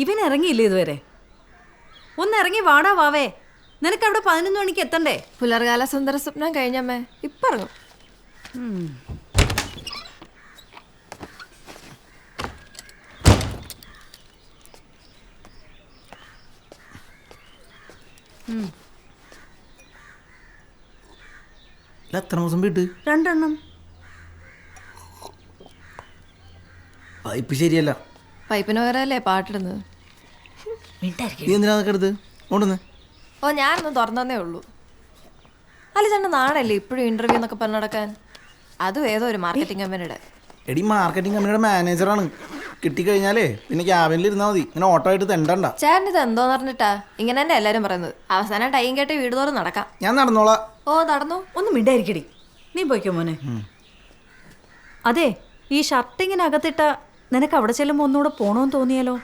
ഇവൻ ഇറങ്ങിയില്ലേ ഇതുവരെ? ഒന്ന് ഇറങ്ങി വാടാ വാവേ. നിനക്ക് അവിടെ 11 മണിക്ക് എത്തണ്ടേ? പുലർകാല സുന്ദര സ്വപ്നം കഴിഞ്ഞമ്മേ. ഇപ്പറങ്ങും. എത്ര ദിവസം വീട്ട്? 2 എണ്ണം. പൈപ്പ് ശരിയല്ല. പൈപ്പിന് പകരല്ലേ പാട്ടിടുന്നത്. നീ എന്തിനാ അതൊക്കെ എടുത്ത് കൊണ്ടുവന്ന്? ഓ ഞാനൊന്ന് തുറന്നേ ഉള്ളൂ. അല്ല ചേട്ടൻ നാടല്ലേ ഇപ്പോഴും ഇന്റർവ്യൂ എന്നൊക്കെ പറഞ്ഞു നടക്കാൻ. അതും ഏതോ ഒരു മാർക്കറ്റിംഗ് കമ്പനിയുടെ. എടി മാർക്കറ്റിംഗ് കമ്പനിയുടെ മാനേജറാണ്. കിട്ടിക്കഴിഞ്ഞാലേ പിന്നെ ക്യാബിനിൽ ഇരുന്നാൽ മതി. ഇങ്ങനെ ഓട്ടോ ആയിട്ട് തെണ്ടണ്ട. ചേട്ടൻ ഇത് എന്തോന്ന് പറഞ്ഞിട്ടാ ഇങ്ങനെ തന്നെ എല്ലാരും പറയുന്നത്. അവസാനം ടൈം കേട്ട് വീട് തോറും നടക്കാം. ഞാൻ നടന്നോളാം. ഓ നടന്നു. ഒന്ന് മിണ്ടായിരിക്കടി. നീ പോയിക്കോ മോനെ. അതെ, ഈ ഷർട്ടിങ്ങിനകത്തിട്ട നിനക്ക് അവിടെ ചെല്ലുമ്പോൾ ഒന്നുകൂടെ പോണോന്ന് തോന്നിയാലോ?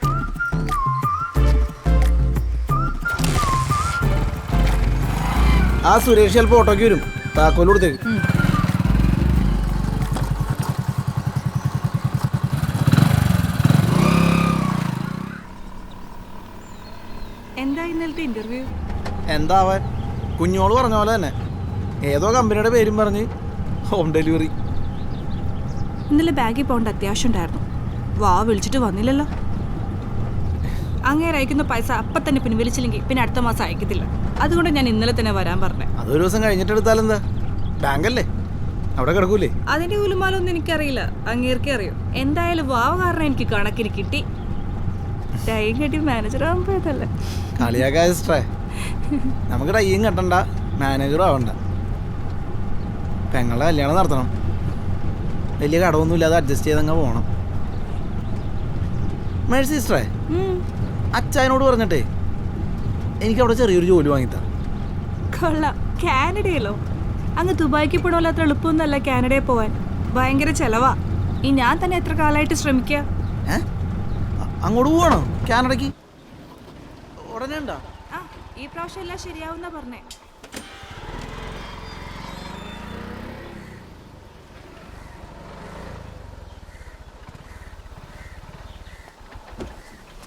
ആ സുരേഷ് ചിലപ്പോൾ ഓട്ടോയ്ക്ക് വരും. താക്കോല് കൊടുത്തേക്ക്. എന്താ ഇന്നലത്തെ ഇന്റർവ്യൂ? എന്താവാൻ, കുഞ്ഞോള് പറഞ്ഞ പോലെ തന്നെ ഏതോ കമ്പനിയുടെ പേരും പറഞ്ഞ് ഹോം ഡെലിവറി. ഇന്നലെ ബാഗിൽ പോകേണ്ട അത്യാവശ്യം ഉണ്ടായിരുന്നു. വാ വിളിച്ചിട്ട് വന്നില്ലല്ലോ. അങ്ങേരെ അയക്കുന്ന പൈസ അപ്പം തന്നെ പിൻവലിച്ചില്ലെങ്കിൽ പിന്നെ അടുത്ത മാസം അയക്കത്തില്ല. അതുകൊണ്ട് ഞാൻ ഇന്നലെ തന്നെ വരാൻ പറഞ്ഞേ. അതൊരു ദിവസം കഴിഞ്ഞിട്ട് എടുത്താലെന്താ? ബാങ്കല്ലേ, അവിടെ കിടക്കൂലേ? അതിന്റെ ഉലുമാലൊന്നും എനിക്കറിയില്ല, അങ്ങേർക്കേ അറിയോ. എന്തായാലും വാവ കാരണം എനിക്ക് കണക്കിന് കിട്ടി. ടൈം കെട്ടി മാനേജർ ആകുമ്പോഴതല്ലേ. കളിയാക്കാ സിസ്റ്ററേ, നമുക്ക് ടൈയും കെട്ടണ്ട, മാനേജറും ആവണ്ട. പെങ്ങളുടെ കല്യാണം നടത്തണം. വലിയ കടമൊന്നും ഇല്ലാതെ അഡ്ജസ്റ്റ് ചെയ്തങ്ങ് പോകണം. മേഴ്സി സിസ്റ്ററേ, അച്ചായനോട് പറഞ്ഞിട്ടേ എനിക്ക് അവിടെ ചെറിയൊരു ജോലി വാങ്ങിത്താ. കൊള്ളാം. കാനഡയിലോ? അങ്ങ് ദുബായിക്ക് പോകണമല്ലോ. അത്ര എളുപ്പമൊന്നുമല്ല കാനഡയിൽ പോവാൻ. ഭയങ്കര ചെലവാ. ഈ ഞാൻ തന്നെ എത്ര കാലമായിട്ട് ശ്രമിക്കുക. അങ്ങോട്ട് പോവാണോ കാനഡയ്ക്ക്? ഉടനെ ഉണ്ടോ? ആ ഈ പ്രാവശ്യം എല്ലാം ശരിയാവുന്ന പറഞ്ഞേ.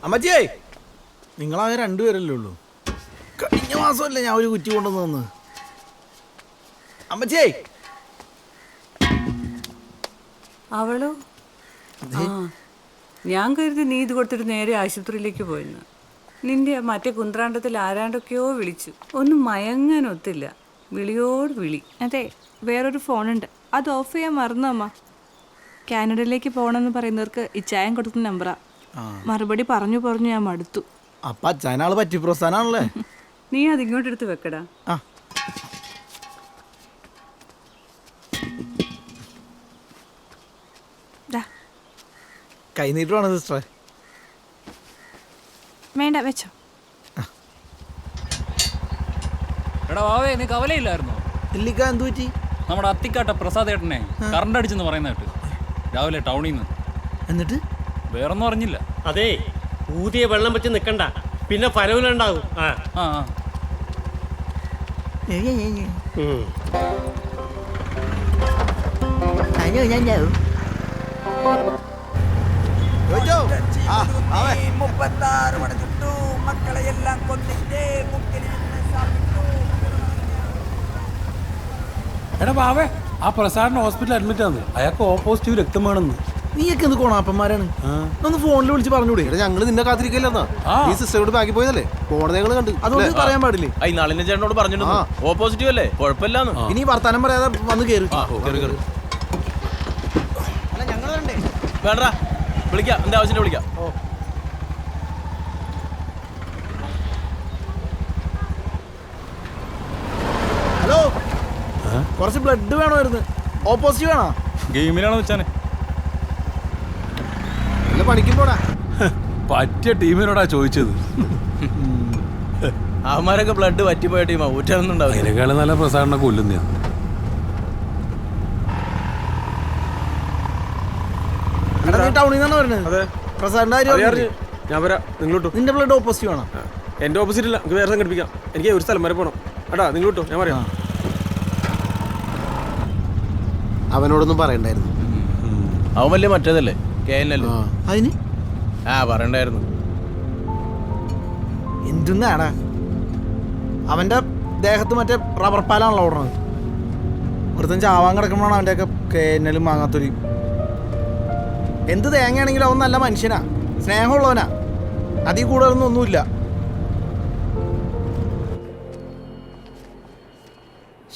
അമ്മച്ചിയേ, നിങ്ങളാകെ 2 പേരല്ലേ ഉള്ളൂ. കഴിഞ്ഞ മാസമല്ലേ ഞാൻ ഒരു കുറ്റി കൊണ്ടുവന്ന് തന്ന്. അമ്മച്ചിയേ, അവളോ? ഞാൻ കരുതി നീ ഇത് കൊടുത്തിട്ട് നേരെ ആശുപത്രിയിലേക്ക് പോയെന്ന്. നിന്റെ മറ്റേ കുന്ത്രാണ്ടത്തിൽ ആരാണ്ടൊക്കെയോ വിളിച്ചു. ഒന്നും മയങ്ങാനൊത്തില്ല. വിളിയോട് വിളി. അതെ, വേറൊരു ഫോണുണ്ട്, അത് ഓഫ് ചെയ്യാൻ മറന്നു അമ്മ. കാനഡയിലേക്ക് പോകണമെന്ന് പറയുന്നവർക്ക് ഇച്ചായം കൊടുക്കുന്ന നമ്പറാ. മറുപടി പറഞ്ഞു പറഞ്ഞു ഞാൻ മടുത്തു. അപ്പൊ അച്ഛനാള് പറ്റി പ്രോത്സാഹനാണല്ലേ. നീ അതിങ്ങോട്ടെടുത്ത് വെക്കടാ. കൈ നീട്ടുവാണ് സിസ്റ്ററെ. വേണ്ട വെച്ചോ. എടാ വാവേ, നീ കവലയില്ലായിരുന്നോ? ഇല്ലിക്ക, എന്ത് പറ്റി? നമ്മുടെ അത്തിക്കാട്ട പ്രസാദ് ഏട്ടനെ കറണ്ട് അടിച്ചെന്ന് പറയുന്ന കേട്ട് രാവിലെ ടൗണിൽ നിന്ന്. എന്നിട്ട് വേറൊന്നും അറിഞ്ഞില്ല. അതെ, ഊതിയ വെള്ളം വെച്ച് നിൽക്കണ്ട, പിന്നെ ഫലവിലുണ്ടാകും. എടാ ബാവേ, ആ പ്രസാദിന് ഹോസ്പിറ്റലിൽ അഡ്മിറ്റ് ആണ്. അയാൾക്ക് ഓപ്പോസിറ്റീവ് രക്തം വേണമെന്ന്. നീയൊക്കെ എന്ത് കോണാപ്പന്മാരാണ്? ഒന്ന് ഫോണിൽ വിളിച്ച് പറഞ്ഞൂടെ? ഞങ്ങള് നിന്നെ കാത്തിരിക്കില്ലെന്നാ. ഈ സിസ്റ്ററോട് ബാക്കി പോയതല്ലേ, കോടതികള് കണ്ട്. അതുകൊണ്ട് പറയാൻ പാടില്ലേ? നാളിന്റെ ചേട്ടനോട് പറഞ്ഞിരുന്നു ഓപ്പോസിറ്റീവ് അല്ലേ, കുഴപ്പമില്ലാന്ന്. ഇനി വർത്താനം പറയാതെ വന്ന് കേറി. വേണ്ട, വിളിക്കാം, എന്റെ ആവശ്യത്തിന് വിളിക്കാം. ഹലോ, കുറച്ച് ബ്ലഡ് വേണമായിരുന്നു. ഓപ്പോസിറ്റീവ് വേണോ? ഗെയിമിലാണോ വെച്ചാനെ? അല്ല, പണിക്കും പോടാ. പറ്റിയ ടീമിനോടാ ചോദിച്ചത്. അവന്മാരൊക്കെ ബ്ലഡ് പറ്റിപ്പോയ ടീമാ, ഊറ്റൊന്നും ഉണ്ടാവില്ല. അതിനേക്കാളും നല്ല പ്രസാദിനെ കൊല്ലുന്ന. നീ ടൗണിൽ നിന്നാണ് വരുന്നത്? പ്രസാദിന്റെ കാര്യം ഞാൻ വരാം, നിങ്ങളോട്ടു. നിന്റെ ബ്ലഡ് ഓപ്പോസിറ്റീവ് വേണം? എന്റെ ഓപ്പോസിറ്റ് ഇല്ല, എനിക്ക് വേറെ സംഘടിപ്പിക്കാം. എനിക്ക് ഒരു സ്ഥലം വരെ പോകണം. എടാ നിങ്ങളോട്ടു, ഞാൻ പറയാം. അവനോടൊന്നും പറയണ്ടായിരുന്നു. അവൻ വലിയ മറ്റേതല്ലേ, KNL. അതിന് പറയണ്ടായിരുന്നു. എന്തുന്നാടാ അവൻ്റെ ദേഹത്ത് മറ്റേ റബ്ബർ പാലാണല്ലോ ഓടണത്. ഒരുത്തൻ ചാവാൻ കിടക്കുമ്പോഴാണ് അവൻ്റെയൊക്കെ കേന്നലും മാങ്ങാത്തൊലിയും. എന്ത് തേങ്ങയാണെങ്കിലും അവൻ നല്ല മനുഷ്യനാ, സ്നേഹമുള്ളവനാ, അതിൽ കൂടുതലൊന്നും ഒന്നുമില്ല.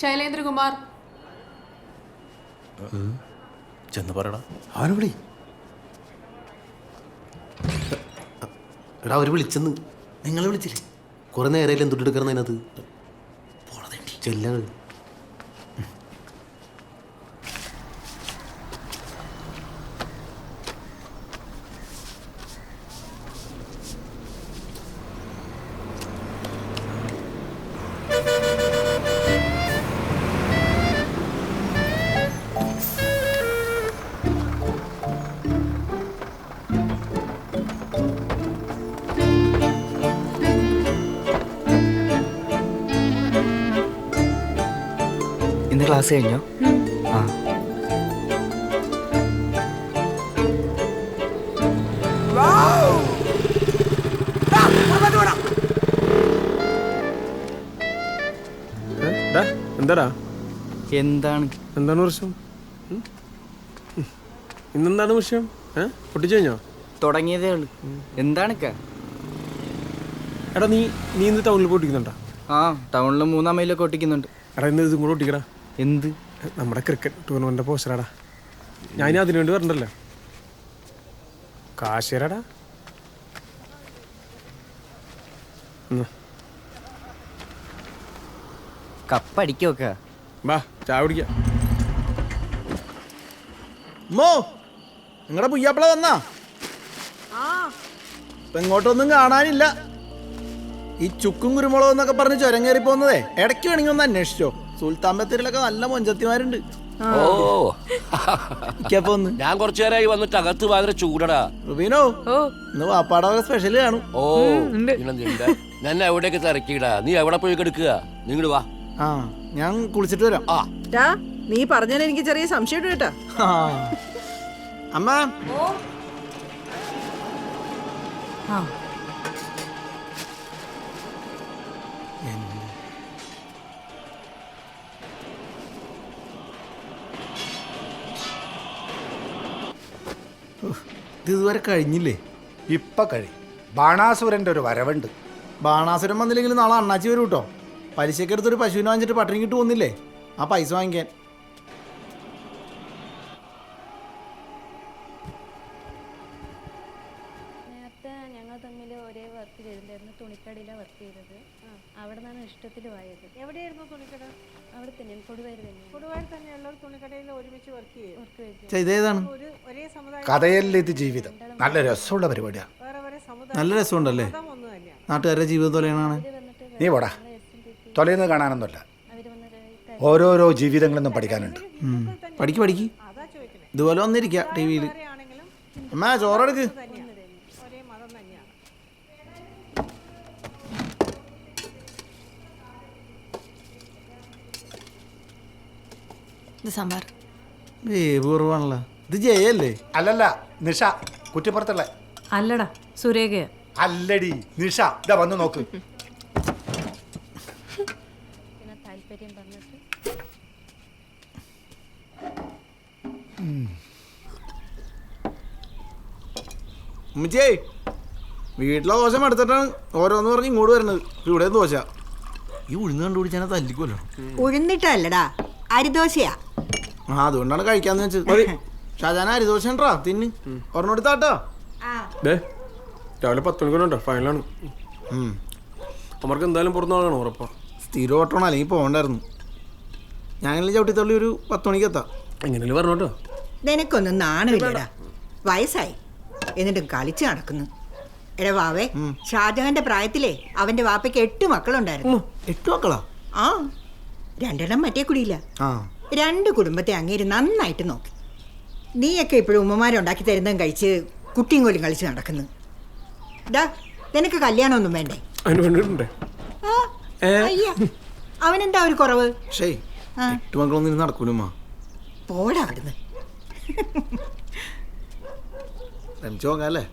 ശൈലേന്ദ്രകുമാർ ചെന്ന് പറയടാ. അവനെ വിളി. എടാ അവർ വിളിച്ചെന്ന്. നിങ്ങൾ വിളിച്ചില്ലേ? കുറെ നേരമായില്ല എന്തുട്ടെടുക്കണതിനകത്ത് ചെല്ല. ഇന്ന് ക്ലാസ് കഴിഞ്ഞോ? ആ എന്താടാ എന്താണ് എന്താണ് പ്രശ്നം? ഇന്നെന്താണ് വിഷയം? പൊട്ടിച്ചു കഴിഞ്ഞോ? തുടങ്ങിയതേ ഉള്ളു. എന്താണിക്ക? എടാ നീ നീ ഇന്ന് ടൗണിൽ പൊട്ടിക്കുന്നുണ്ടാ? ആ ടൗണിൽ 3-ാം മൈലൊക്കെ ഒട്ടിക്കുന്നുണ്ട്. എടാ ഇന്ന് ഇതും കൂടെ ഒട്ടിക്കടാ. എന്ത്? നമ്മുടെ ക്രിക്കറ്റ് ടൂർണമെൻ്റ് പോസ്റ്ററാടാ. ഞാൻ അതിനു വേണ്ടി വരണ്ടല്ലോ. കാശേരടാ. കപ്പടിക്കൊക്കെ വാ ചായ കുടിക്കാം. മോ നിങ്ങളുടെ പുയ്യാപ്പിള വന്നാ? ഇപ്പൊ ഇങ്ങോട്ടൊന്നും കാണാനില്ല. ഈ ചുക്കും കുരുമുളകും എന്നൊക്കെ പറഞ്ഞ് ചുരം കയറി പോകുന്നതേ ഇടയ്ക്ക് വേണമെങ്കിൽ ഒന്ന് അന്വേഷിച്ചോ. സുൽത്താൻ ബത്തേരിയിലൊക്കെ നല്ല മൊഞ്ചത്തിമാരുണ്ട്. ഓ ഒന്ന് ഞാൻ കുറച്ചു നേരമായി വന്നിട്ട് അകത്ത് ഭയങ്കര ചൂടടാ. റുബീനോ ഇന്ന് വാപ്പാടെ സ്പെഷ്യല് കാണും. ഓ ഞാൻ എവിടേക്ക് തിരക്കിടാ. നീ എവിടെ പോയി കിടക്കുക? നിങ്ങട് വാ. ആ ഞാൻ കുളിച്ചിട്ട് വരാം. ആ നീ പറഞ്ഞാൽ എനിക്ക് ചെറിയ സംശയം കേട്ടാ. അമ്മ ആ ഇത് ഇതുവരെ കഴിഞ്ഞില്ലേ? ഇപ്പൊ കഴി. ബാണാസുരന്റെ ഒരു വരവുണ്ട്. ബാണാസുരം വന്നില്ലെങ്കിൽ നാളെ അണ്ണാച്ചി വരും കേട്ടോ. പലിശക്ക് എടുത്തൊരു പശുവിനെ വാങ്ങിച്ചിട്ട് പട്ടിണി കിട്ടു പോകുന്നില്ലേ? ആ പൈസ വാങ്ങിക്കാൻ. നേരത്തെ ഞങ്ങൾ തമ്മിൽ ഒരേ വർക്ക് ചെയ്തിട്ടുണ്ടായിരുന്നു. തുണിക്കടയിലാണ് വർക്ക് ചെയ്തത്. അവിടെ നിന്നാണ് ഇഷ്ടത്തിൽ പോയത്. എവിടെയായിരുന്നു തുണിക്കട? അവിടെ തന്നെ കൊടുവായൂർ തന്നെ. കൊടുവായൂർ തന്നെയുള്ള ഒരു തുണിക്കടയിൽ ഒരുമിച്ച് വർക്ക് ചെയ്യും. ഇതേതാണ്? ഒരേ സമുദായം. കഥയല്ലിത് ജീവിതം. നല്ല രസമുള്ള പരിപാടിയാണ്. വേറെ വേറെ സമുദായം നല്ല രസമുണ്ടല്ലേ? ഒന്നും തന്നെയാണ്. നാട്ടുകാരുടെ ജീവിതം തൊലയാണ്. നീ പോടാ. തൊലയുന്നത് കാണാനൊന്നുമല്ല. ഓരോരോ ജീവിതങ്ങളൊന്നും പഠിക്കാനുണ്ട്. പഠിക്ക് പഠിക്ക്. ഇതുപോലെ വന്നിരിക്കുക ടി വിയിൽ. അമ്മ ചോറെടുക്ക്. ഒരേ മതം തന്നെയാണ്. ഇത് സാമ്പാർ. വേവ് കുറവാണല്ലോ. ഇത് ജയല്ലേ? അല്ലല്ല നിഷ, കുറ്റിപ്പുറത്തുള്ള. അല്ലടാ സുരേഖയാ. അല്ലടി നിഷ. ഇതാ വന്ന് നോക്ക്. പിന്നെ താല്പര്യം പറഞ്ഞിട്ട് ഉമ്മച്ചേ വീട്ടിലെ ദോശ എടുത്തിട്ടാണ് ഓരോന്ന് പറഞ്ഞ് ഇങ്ങോട്ട് വരുന്നത്. ഇവിടെ ദോശ ഈ ഉഴുന്ന് കണ്ടുപിടിച്ചാൽ തല്ലിക്കുമല്ലോ. ഉഴുന്നിട്ടല്ലടാ, അരിദോശയാ. ആ അതുകൊണ്ടാണ് കഴിക്കാന്ന് വെച്ചത്. ഷാജാന അരിദോശ ഉണ്ടോ? തിന്ന് ഒരെണ്ണം എടുത്താട്ടോ. രാവിലെ 10 മണിക്കൂറുണ്ടോ? ഫൈനലാണ്. അവർക്ക് എന്തായാലും പുറത്തുനിന്നാകണം ഉറപ്പാ. സ്ഥിരം ഓട്ടണം, അല്ലെങ്കിൽ പോകണ്ടായിരുന്നു. ഞങ്ങളിൽ ചവിട്ടിത്തള്ളി ഒരു 10 മണിക്ക് എത്താം. എങ്ങനെയാലും പറഞ്ഞോട്ടോ. നിനക്കൊന്നും നാണമില്ലടാ. വയസ്സായി എന്നിട്ടും കളിച്ച് നടക്കുന്നു. എടാ വാവേ, ഷാജഹാന്റെ പ്രായത്തിലേ അവന്റെ വാപ്പയ്ക്ക് 8 മക്കളുണ്ടായിരുന്നു. 8 മക്കളാ? ആ 2 മറ്റേ കുടിയില്ല. 2 കുടുംബത്തെ അങ്ങേര് നന്നായിട്ട് നോക്കി. നീയൊക്കെ ഇപ്പോഴും ഉമ്മമാരുണ്ടാക്കി തരുന്നതും കഴിച്ച് കുട്ടിയും കോലും കളിച്ച് നടക്കുന്നു. ഡാ നിനക്ക് കല്യാണമൊന്നും വേണ്ടേ? അയ്യ അവനെന്താ ഒരു കുറവ്? 8 മക്കളൊന്നും നടക്കൂലമ്മ. പോടാ അവിടുന്ന്. ശ്രമിച്ചു നോക്കാല്ലേ?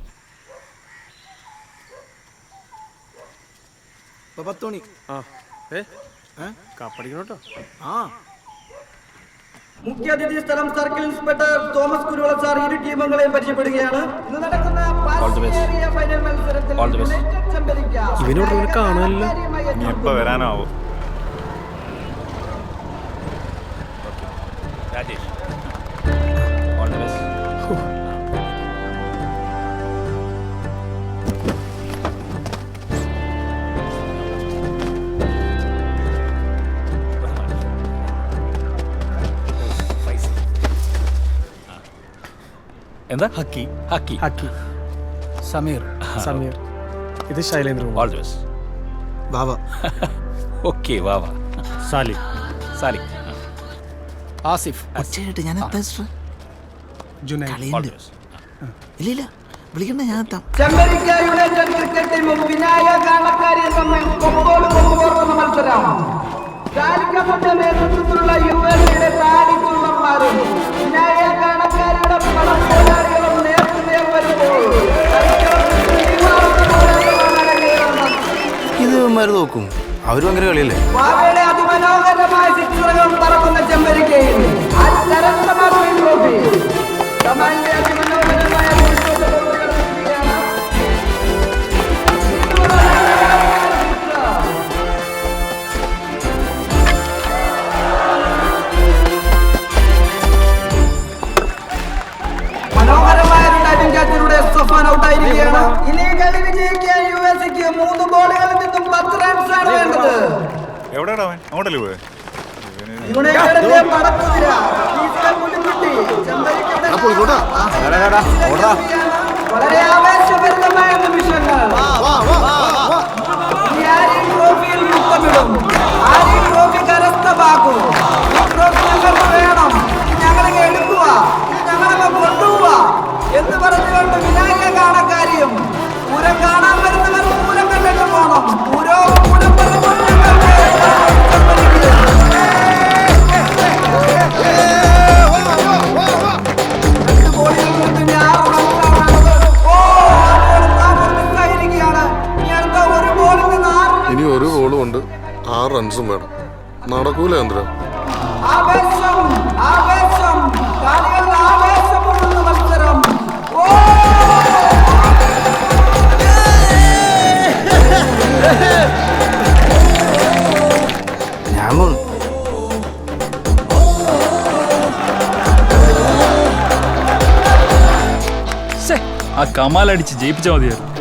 ഇപ്പൊ 10 മണി. ആ കപ്പടിക്കണം കേട്ടോ. ആ മുഖ്യാതിഥി സ്ഥലം circle inspector Thomas Kuruvila sir ഇരു ടീമുകളെയും പരിചയപ്പെടുകയാണ്. ഇന്ന് നടക്കുന്ന ഫൈനൽ മത്സരത്തിൽ യുണൈറ്റഡ് ചെമ്പരിക്ക ഇവനോട് കാണാനല്ലോ. എപ്പോ വരാനാവോ? Rajesh all the best. എന്താ? ഹക്കി ഹക്കി ഹക്കി. സമീർ. സമീർ. ഇത് Shailendra. All the best. Baba. Okay വാവ. സാലി. സാലി. ആസിഫ്. ഉച്ചയായിട്ട് ഞാൻ എത്താം sister. Junaid. All the best. ഇല്ല വിളിക്കണ്ട, ഞാൻ എത്താം. ചെമ്പരിക്ക യുണൈറ്റഡ് ക്രിക്കറ്റ് ടീമും വിനായക കാണക്കാരിയും തമ്മിൽ കൊമ്പോർക്കുന്ന മത്സരം. ചാലിക്കപ്പന്റെ നേതൃത്വത്തിലുള്ള യുഎയുടെ താടിക്കുള്ളന്മാരും വിനായക കാണക്കാരുടെ പടപ്പോരാളികളും നേർക്കുനേർ വരുമ്പോൾ ഇത് നോക്കും, അവരും അങ്ങനെ കളിയല്ലേ. വാവയുടെ അതിമനോഹരമായ സിക്സറുകൾ പറക്കുന്ന ചെമ്പരിക്കയിൽ ട്രോഫി കമാലിന്റെ അതിമനോഹരമായ മനോഹരമായ ഒരു ഡൈവിംഗ് ക്യാച്ചിലൂടെ സഫാൻ ഔട്ടായിരിക്കുകയാണ്. ഇനി കളി വിജയിക്കാൻ യുഎസ്ക്ക് 3 ബോളുകളിൽ നിന്നും 10 റൺസാണ് വേണ്ടത്. എവിടെയാടാ അവൻ? അങ്ങോട്ടല്ലേ പോയെ? യുണൈറ്റഡിന്റെ പടക്കുതിര ഈസ്റ്റർ പുലിക്കുട്ടി ചെമ്പരിക്കയുടെ വളരെ ആവേശഭരിതമായ നിമിഷങ്ങൾ. ഇനി ആര് ഈ ട്രോഫിയിൽ മുത്തമിടും? ആര് ഈ ട്രോഫി കരസ്ഥമാക്കും? ഈ ട്രോഫി ഞങ്ങൾക്ക് വേണം, ഞങ്ങളെ എടുക്കുക, ഞങ്ങളെ കൊണ്ടുപോവുക എന്ന് പറഞ്ഞുകൊണ്ട് വിനായക കാണക്കാരിയും പൂരം കാണാൻ വരുന്നവർ പൂരം കണ്ടിട്ട് പോകണം. പൂരം ഇനി ഒരു ബോളും ഉണ്ട്, 6 റൺസും വേണം. നടക്കൂല ചന്ദ്ര. ആവേശം ആവേശം കളികൾ ആവേശമുള്ള മത്സരം. ആ കമാലടിച്ച് ജയിപ്പിച്ചാൽ മതിയായിരുന്നു.